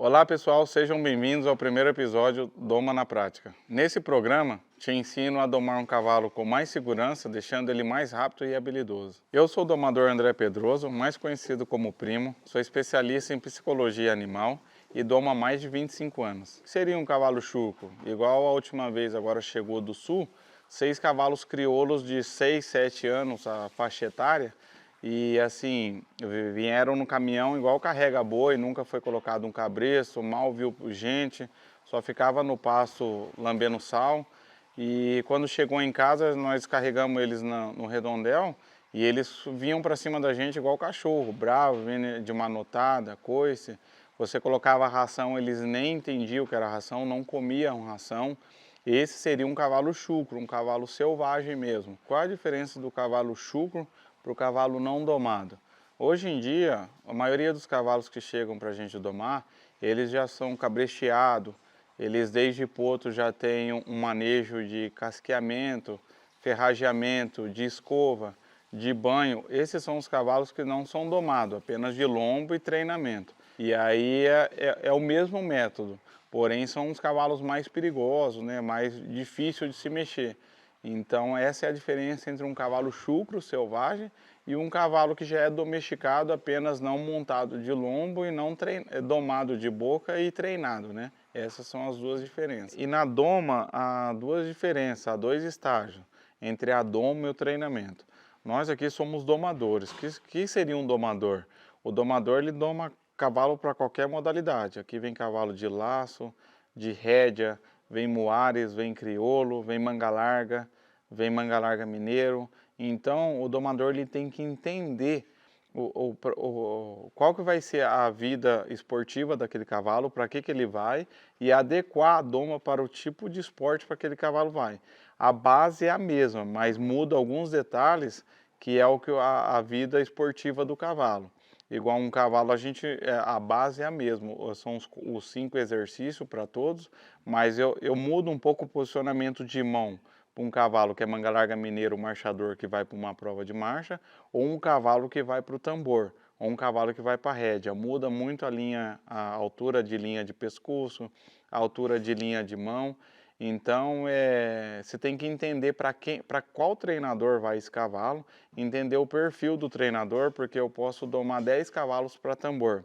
Olá pessoal, sejam bem-vindos ao primeiro episódio Doma na Prática. Nesse programa, te ensino a domar um cavalo com mais segurança, deixando ele mais rápido e habilidoso. Eu sou o domador André Pedroso, mais conhecido como Primo, sou especialista em psicologia animal e domo há mais de 25 anos. O que seria um cavalo chucro? Igual a última vez agora chegou do sul, 6 cavalos crioulos de 6, 7 anos, a faixa etária, e assim, vieram no caminhão igual carrega boi, nunca foi colocado um cabresto, mal viu gente, só ficava no pasto lambendo sal. E quando chegou em casa, nós carregamos eles no redondel e eles vinham para cima da gente igual cachorro, bravo, vindo de manotada, coice. Você colocava ração, eles nem entendiam o que era ração, não comiam ração. Esse seria um cavalo chucro, um cavalo selvagem mesmo. Qual a diferença do cavalo chucro para o cavalo não domado? Hoje em dia, a maioria dos cavalos que chegam para a gente domar, eles já são cabresteados, eles desde potro já têm um manejo de casqueamento, ferrageamento, de escova, de banho. Esses são os cavalos que não são domados, apenas de lombo e treinamento. E aí é o mesmo método, porém são os cavalos mais perigosos, né? Mais difícil de se mexer. Então essa é a diferença entre um cavalo chucro, selvagem, e um cavalo que já é domesticado, apenas não montado de lombo e não domado de boca e treinado, né? Essas são as duas diferenças. E na doma há duas diferenças, há dois estágios, entre a doma e o treinamento. Nós aqui somos domadores. Que seria um domador? O domador ele doma cavalo para qualquer modalidade. Aqui vem cavalo de laço, de rédea, vem muares, vem crioulo, vem manga larga mineiro. Então o domador ele tem que entender qual que vai ser a vida esportiva daquele cavalo, para que ele vai, e adequar a doma para o tipo de esporte para que aquele cavalo vai. A base é a mesma, mas muda alguns detalhes que é o que a vida esportiva do cavalo. Igual um cavalo, a base é a mesma, são os 5 exercícios para todos, mas eu mudo um pouco o posicionamento de mão para um cavalo que é manga larga mineiro, marchador, que vai para uma prova de marcha, ou um cavalo que vai para o tambor, ou um cavalo que vai para a rédea. Muda muito a altura de linha de pescoço, a altura de linha de mão. Então, você tem que entender para qual treinador vai esse cavalo, entender o perfil do treinador, porque eu posso domar 10 cavalos para tambor.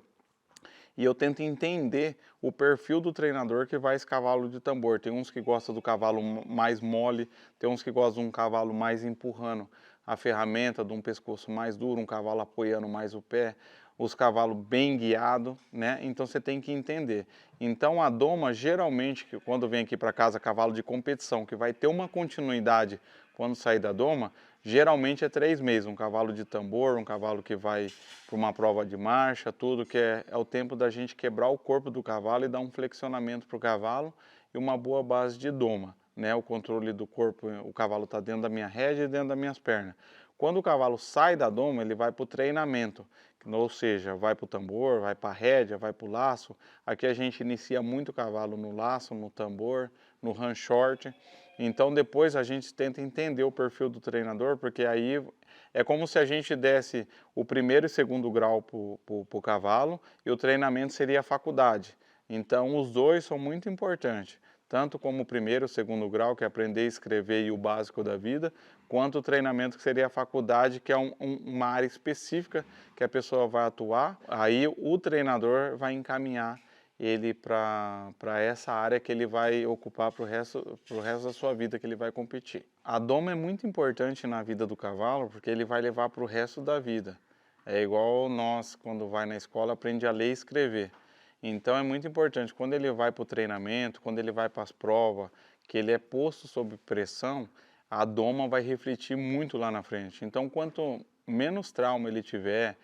E eu tento entender o perfil do treinador que vai esse cavalo de tambor. Tem uns que gostam do cavalo mais mole, tem uns que gostam de um cavalo mais empurrando a ferramenta, de um pescoço mais duro, um cavalo apoiando mais o pé, os cavalos bem guiados, né? Então você tem que entender. Então a doma, geralmente, quando vem aqui para casa cavalo de competição, que vai ter uma continuidade quando sair da doma, geralmente é 3 meses, um cavalo de tambor, um cavalo que vai para uma prova de marcha, tudo que é o tempo da gente quebrar o corpo do cavalo e dar um flexionamento para o cavalo e uma boa base de doma, né? O controle do corpo, o cavalo está dentro da minha rédea e dentro das minhas pernas. Quando o cavalo sai da doma, ele vai para o treinamento, ou seja, vai para o tambor, vai para a rédea, vai para o laço. Aqui a gente inicia muito o cavalo no laço, no tambor, no run short. Então depois a gente tenta entender o perfil do treinador, porque aí é como se a gente desse o primeiro e segundo grau para o cavalo e o treinamento seria a faculdade. Então os dois são muito importantes, tanto como o primeiro e o segundo grau, que é aprender a escrever e o básico da vida, quanto o treinamento que seria a faculdade, que é uma área específica que a pessoa vai atuar, aí o treinador vai encaminhar ele para essa área que ele vai ocupar para o resto da sua vida, que ele vai competir. A doma é muito importante na vida do cavalo, porque ele vai levar para o resto da vida. É igual nós, quando vai na escola, aprende a ler e escrever. Então é muito importante, quando ele vai para o treinamento, quando ele vai para as provas, que ele é posto sob pressão, a doma vai refletir muito lá na frente. Então quanto menos trauma ele tiver,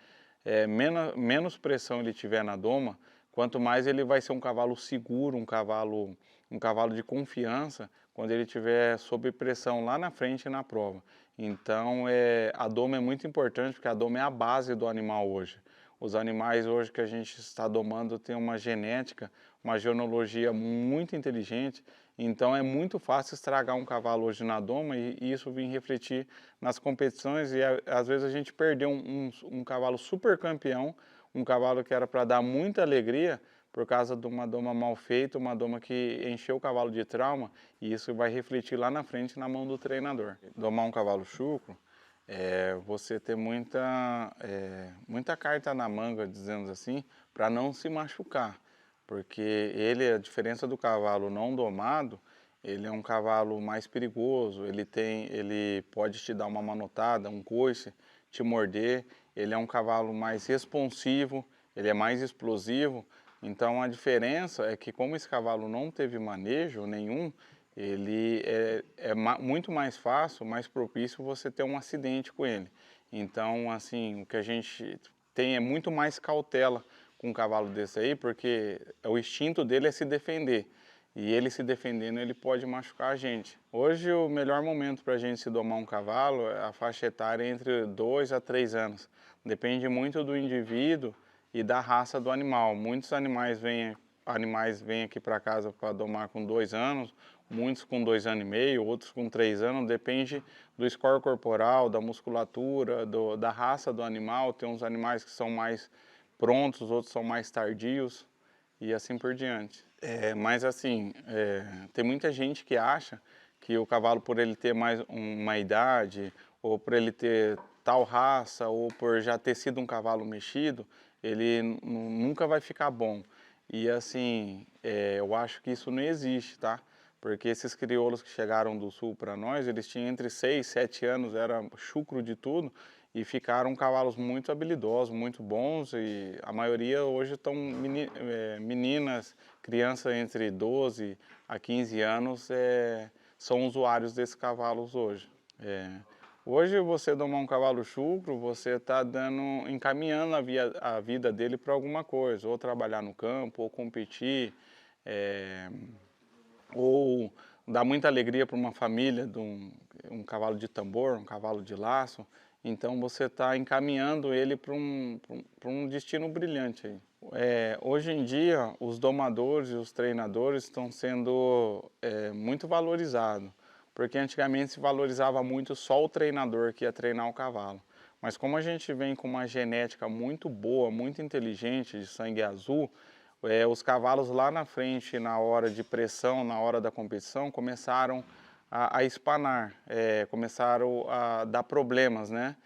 menos pressão ele tiver na doma, quanto mais ele vai ser um cavalo seguro, um cavalo de confiança, quando ele estiver sob pressão lá na frente na prova. Então a doma é muito importante, porque a doma é a base do animal hoje. Os animais hoje que a gente está domando têm uma genética, uma genologia muito inteligente, então é muito fácil estragar um cavalo hoje na doma e isso vem refletir nas competições e às vezes a gente perdeu um cavalo super campeão, um cavalo que era para dar muita alegria, por causa de uma doma mal feita, uma doma que encheu o cavalo de trauma, e isso vai refletir lá na frente na mão do treinador. Domar um cavalo chucro é você ter muita carta na manga, dizendo assim, para não se machucar, porque ele, a diferença do cavalo não domado, ele é um cavalo mais perigoso, ele pode te dar uma manotada, um coice, te morder, ele é um cavalo mais responsivo, ele é mais explosivo, então a diferença é que como esse cavalo não teve manejo nenhum, ele muito mais fácil, mais propício você ter um acidente com ele. Então, assim, o que a gente tem é muito mais cautela com um cavalo desse aí, porque o instinto dele é se defender. E ele se defendendo, ele pode machucar a gente. Hoje, o melhor momento para a gente se domar um cavalo é a faixa etária entre 2 a 3 anos. Depende muito do indivíduo e da raça do animal. Muitos animais vêm aqui para casa para domar com 2 anos, muitos com 2 anos e meio, outros com 3 anos. Depende do score corporal, da musculatura, da raça do animal. Tem uns animais que são mais prontos, outros são mais tardios e assim por diante. Mas assim, tem muita gente que acha que o cavalo, por ele ter mais uma idade, ou por ele ter tal raça, ou por já ter sido um cavalo mexido, ele nunca vai ficar bom. E assim, eu acho que isso não existe, tá? Porque esses crioulos que chegaram do sul para nós, eles tinham entre 6 e 7 anos, era chucro de tudo, e ficaram cavalos muito habilidosos, muito bons, e a maioria hoje estão meninas, crianças entre 12 a 15 anos, são usuários desses cavalos hoje. Hoje você domar um cavalo chucro, você está encaminhando a vida dele para alguma coisa, ou trabalhar no campo, ou competir, ou dar muita alegria para uma família de um cavalo de tambor, um cavalo de laço. Então você está encaminhando ele para um destino brilhante aí. Hoje em dia, os domadores e os treinadores estão sendo muito valorizados, porque antigamente se valorizava muito só o treinador que ia treinar o cavalo. Mas como a gente vem com uma genética muito boa, muito inteligente, de sangue azul, os cavalos lá na frente, na hora de pressão, na hora da competição, começaram a espanar, começaram a dar problemas, né?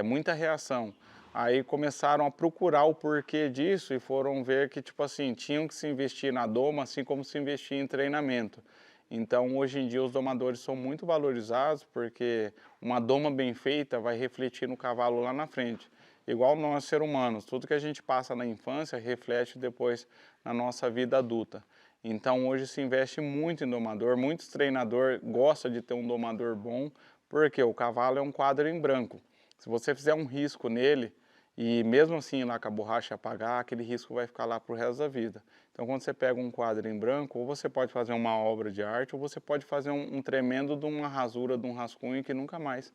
Muita reação. Aí começaram a procurar o porquê disso e foram ver que, tipo assim, tinham que se investir na doma, assim como se investir em treinamento. Então, hoje em dia, os domadores são muito valorizados porque uma doma bem feita vai refletir no cavalo lá na frente. Igual nós, seres humanos, tudo que a gente passa na infância reflete depois na nossa vida adulta. Então, hoje se investe muito em domador, muitos treinadores gostam de ter um domador bom, porque o cavalo é um quadro em branco. Se você fizer um risco nele, e mesmo assim lá com a borracha apagar, aquele risco vai ficar lá para o resto da vida. Então quando você pega um quadro em branco, ou você pode fazer uma obra de arte, ou você pode fazer um tremendo de uma rasura, de um rascunho que nunca mais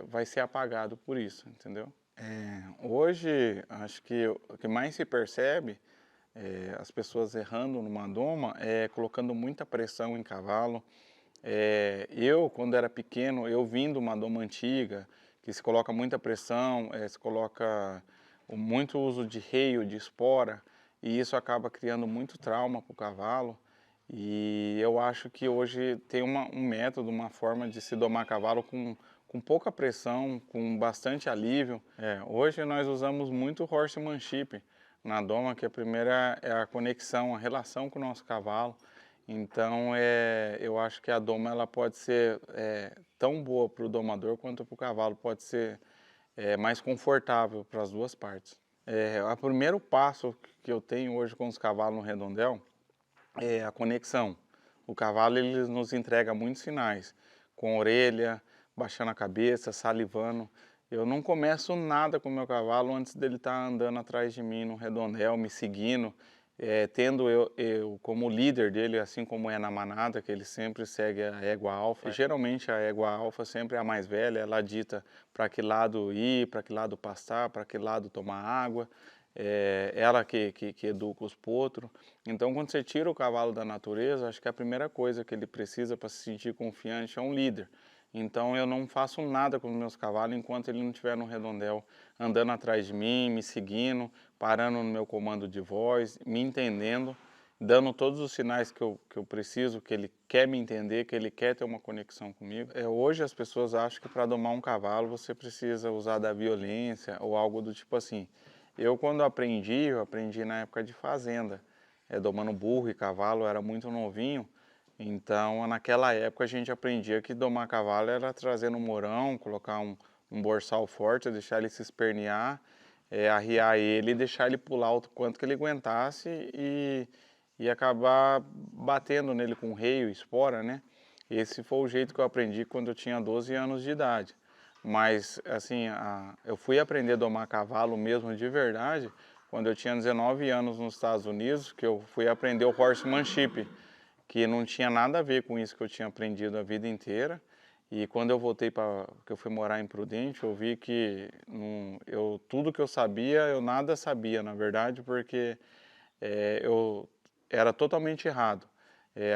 vai ser apagado por isso, entendeu? Hoje, acho que o que mais se percebe, as pessoas errando numa doma, colocando muita pressão em cavalo. Eu, quando era pequeno, eu vim de uma doma antiga, que se coloca muita pressão, se coloca muito uso de reio, de espora, e isso acaba criando muito trauma para o cavalo. E eu acho que hoje tem um método, uma forma de se domar cavalo com pouca pressão, com bastante alívio. Hoje nós usamos muito horsemanship na doma, que a primeira é a conexão, a relação com o nosso cavalo. Então, eu acho que a doma ela pode ser tão boa para o domador quanto para o cavalo, pode ser mais confortável para as duas partes. O primeiro passo que eu tenho hoje com os cavalos no redondel é a conexão. O cavalo ele nos entrega muitos sinais, com a orelha, baixando a cabeça, salivando. Eu não começo nada com o meu cavalo antes dele estar andando atrás de mim no redondel, me seguindo, tendo eu como líder dele, assim como é na manada, que ele sempre segue a égua alfa. Geralmente a égua alfa sempre é a mais velha, ela dita para que lado ir, para que lado passar, para que lado tomar água. Ela que educa os potros. Então, quando você tira o cavalo da natureza, acho que a primeira coisa que ele precisa para se sentir confiante é um líder. Então eu não faço nada com os meus cavalos enquanto ele não estiver no redondel, andando atrás de mim, me seguindo, parando no meu comando de voz, me entendendo, dando todos os sinais que eu preciso, que ele quer me entender, que ele quer ter uma conexão comigo. Hoje as pessoas acham que para domar um cavalo você precisa usar da violência ou algo do tipo assim. Quando aprendi, eu aprendi na época de fazenda, domando burro e cavalo, eu era muito novinho. Então, naquela época a gente aprendia que domar cavalo era trazer no morão, colocar um borsal forte, deixar ele se espernear, arriar ele e deixar ele pular o quanto que ele aguentasse e acabar batendo nele com reio, espora, né? Esse foi o jeito que eu aprendi quando eu tinha 12 anos de idade. Mas, assim, eu fui aprender a domar cavalo mesmo de verdade quando eu tinha 19 anos nos Estados Unidos, que eu fui aprender o horsemanship, que não tinha nada a ver com isso que eu tinha aprendido a vida inteira. E quando eu voltei que eu fui morar em Prudente, eu vi que tudo que eu sabia, eu nada sabia, na verdade, porque eu era totalmente errado.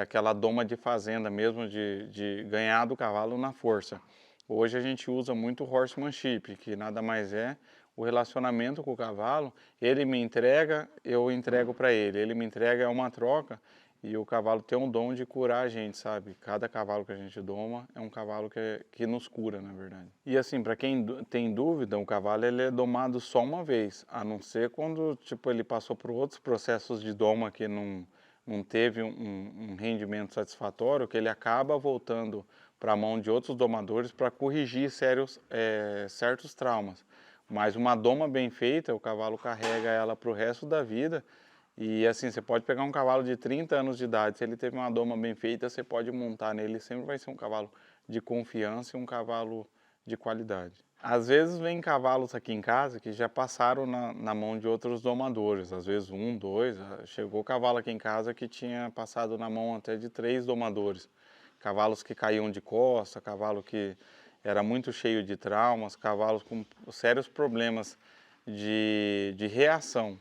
Aquela doma de fazenda mesmo, de ganhar do cavalo na força. Hoje a gente usa muito horsemanship, que nada mais é o relacionamento com o cavalo. Ele me entrega, eu entrego para ele. Ele me entrega, é uma troca. E o cavalo tem um dom de curar a gente, sabe? Cada cavalo que a gente doma é um cavalo que nos cura, na verdade. E assim, para quem tem dúvida, o cavalo ele é domado só uma vez, a não ser quando tipo, ele passou por outros processos de doma que não teve um rendimento satisfatório, que ele acaba voltando para a mão de outros domadores para corrigir certos traumas. Mas uma doma bem feita, o cavalo carrega ela para o resto da vida. E assim, você pode pegar um cavalo de 30 anos de idade, se ele teve uma doma bem feita, você pode montar nele, sempre vai ser um cavalo de confiança e um cavalo de qualidade. Às vezes vem cavalos aqui em casa que já passaram na mão de outros domadores, às vezes um, dois, chegou cavalo aqui em casa que tinha passado na mão até de 3 domadores. Cavalos que caíam de costa, cavalo que era muito cheio de traumas, cavalos com sérios problemas de reação.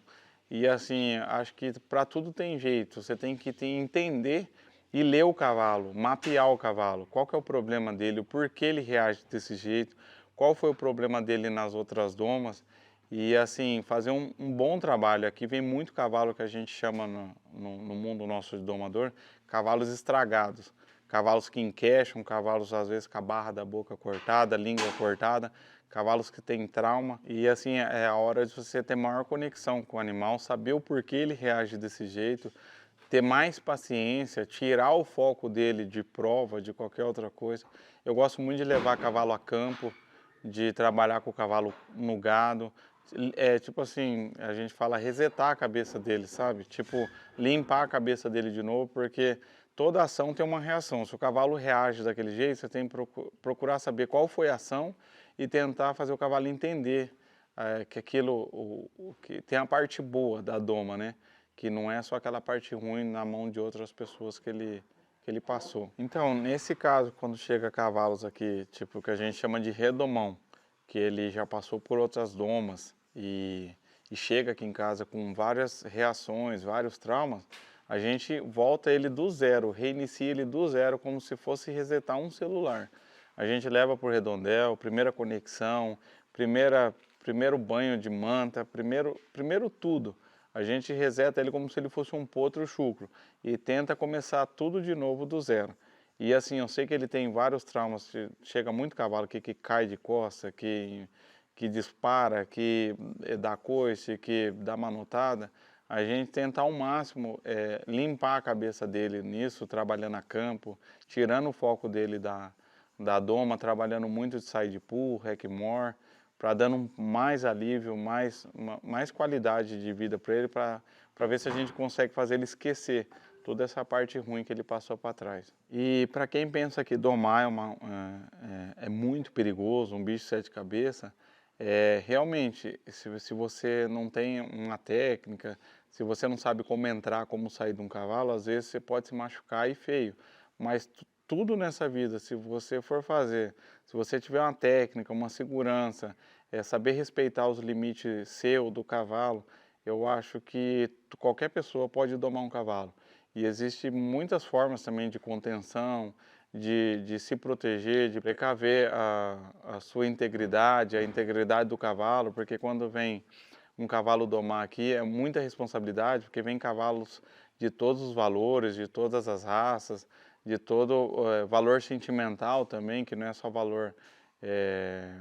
E assim, acho que para tudo tem jeito, você tem que entender e ler o cavalo, mapear o cavalo. Qual que é o problema dele, o porquê ele reage desse jeito, qual foi o problema dele nas outras domas. E assim, fazer um bom trabalho. Aqui vem muito cavalo que a gente chama no mundo nosso de domador, cavalos estragados. Cavalos que enqueixam, cavalos às vezes com a barra da boca cortada, língua cortada, cavalos que têm trauma. E assim, é a hora de você ter maior conexão com o animal, saber o porquê ele reage desse jeito, ter mais paciência, tirar o foco dele de prova, de qualquer outra coisa. Eu gosto muito de levar cavalo a campo, de trabalhar com o cavalo no gado. Tipo assim, a gente fala resetar a cabeça dele, sabe? Tipo, limpar a cabeça dele de novo, porque toda ação tem uma reação. Se o cavalo reage daquele jeito, você tem que procurar saber qual foi a ação e tentar fazer o cavalo entender que aquilo, que tem a parte boa da doma, né? Que não é só aquela parte ruim na mão de outras pessoas que ele passou. Então, nesse caso, quando chega cavalos aqui, tipo, que a gente chama de redomão, que ele já passou por outras domas e chega aqui em casa com várias reações, vários traumas, a gente volta ele do zero, reinicia ele do zero, como se fosse resetar um celular. A gente leva para o redondel, primeira conexão, primeiro banho de manta, primeiro tudo. A gente reseta ele como se ele fosse um potro chucro e tenta começar tudo de novo do zero. E assim, eu sei que ele tem vários traumas, chega muito cavalo aqui que cai de costa, que dispara, que dá coice, que dá manotada. A gente tenta ao máximo limpar a cabeça dele nisso, trabalhando a campo, tirando o foco dele da doma, trabalhando muito de side pull, rackmore, para dando mais alívio, mais qualidade de vida para ele, para ver se a gente consegue fazer ele esquecer toda essa parte ruim que ele passou para trás. E para quem pensa que domar é muito perigoso, um bicho de 7 cabeças, realmente, se você não tem uma técnica, se você não sabe como entrar, como sair de um cavalo, às vezes você pode se machucar e feio. Mas tudo nessa vida, se você for fazer, se você tiver uma técnica, uma segurança, saber respeitar os limites seu, do cavalo, eu acho que qualquer pessoa pode domar um cavalo. E existem muitas formas também de contenção, de se proteger, de precaver a sua integridade, a integridade do cavalo, porque quando vem um cavalo domar aqui é muita responsabilidade, porque vem cavalos de todos os valores, de todas as raças, de todo valor sentimental também, que não é só valor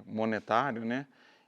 monetário, né?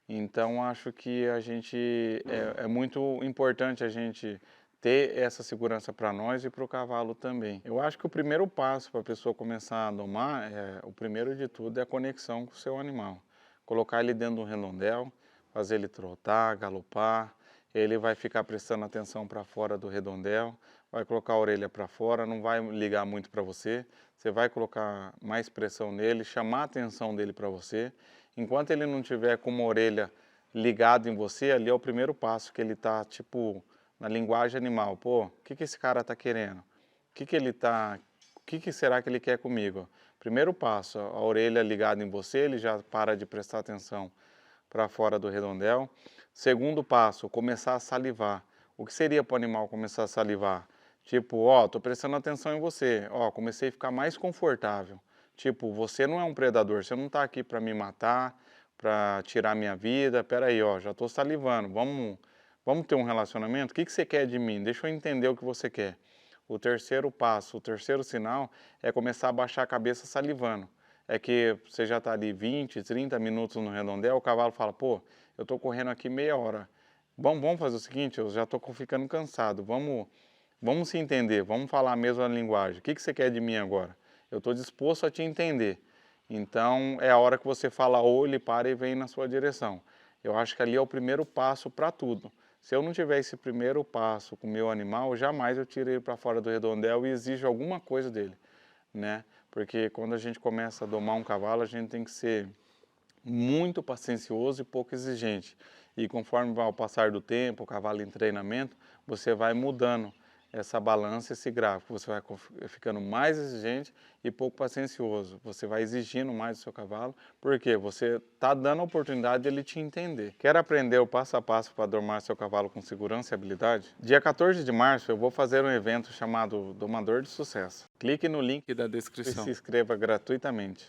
Então acho que a gente é muito importante a gente ter essa segurança para nós e para o cavalo também. Eu acho que o primeiro passo para a pessoa começar a domar, o primeiro de tudo é a conexão com o seu animal. Colocar ele dentro de um redondel, fazer ele trotar, galopar, ele vai ficar prestando atenção para fora do redondel, vai colocar a orelha para fora, não vai ligar muito para você, você vai colocar mais pressão nele, chamar a atenção dele para você. Enquanto ele não tiver com uma orelha ligada em você, ali é o primeiro passo que ele está, tipo, na linguagem animal. Pô, o que esse cara está querendo? O que será que ele quer comigo? Primeiro passo, a orelha ligada em você, ele já para de prestar atenção para fora do redondel. Segundo passo, começar a salivar. O que seria para o animal começar a salivar? Tipo, ó, tô prestando atenção em você. Ó, comecei a ficar mais confortável. Tipo, você não é um predador, você não está aqui para me matar, para tirar minha vida. Pera aí, ó, já estou salivando. Vamos ter um relacionamento? O que você quer de mim? Deixa eu entender o que você quer. O terceiro passo, o terceiro sinal é começar a baixar a cabeça salivando. É que você já está ali 20, 30 minutos no redondel, o cavalo fala, pô, eu estou correndo aqui meia hora. Vamos fazer o seguinte, eu já estou ficando cansado, vamos se entender, vamos falar a mesma linguagem. O que você quer de mim agora? Eu estou disposto a te entender. Então, é a hora que você fala ou ele para e vem na sua direção. Eu acho que ali é o primeiro passo para tudo. Se eu não tiver esse primeiro passo com o meu animal, jamais eu tiro ele para fora do redondel e exijo alguma coisa dele, né? Porque quando a gente começa a domar um cavalo, a gente tem que ser muito paciencioso e pouco exigente. E conforme vai ao passar do tempo, o cavalo em treinamento, você vai mudando essa balança, esse gráfico. Você vai ficando mais exigente e pouco paciencioso. Você vai exigindo mais do seu cavalo, porque você está dando a oportunidade de ele te entender. Quer aprender o passo a passo para domar seu cavalo com segurança e habilidade? Dia 14 de março eu vou fazer um evento chamado Domador de Sucesso. Clique no link da descrição e se inscreva gratuitamente.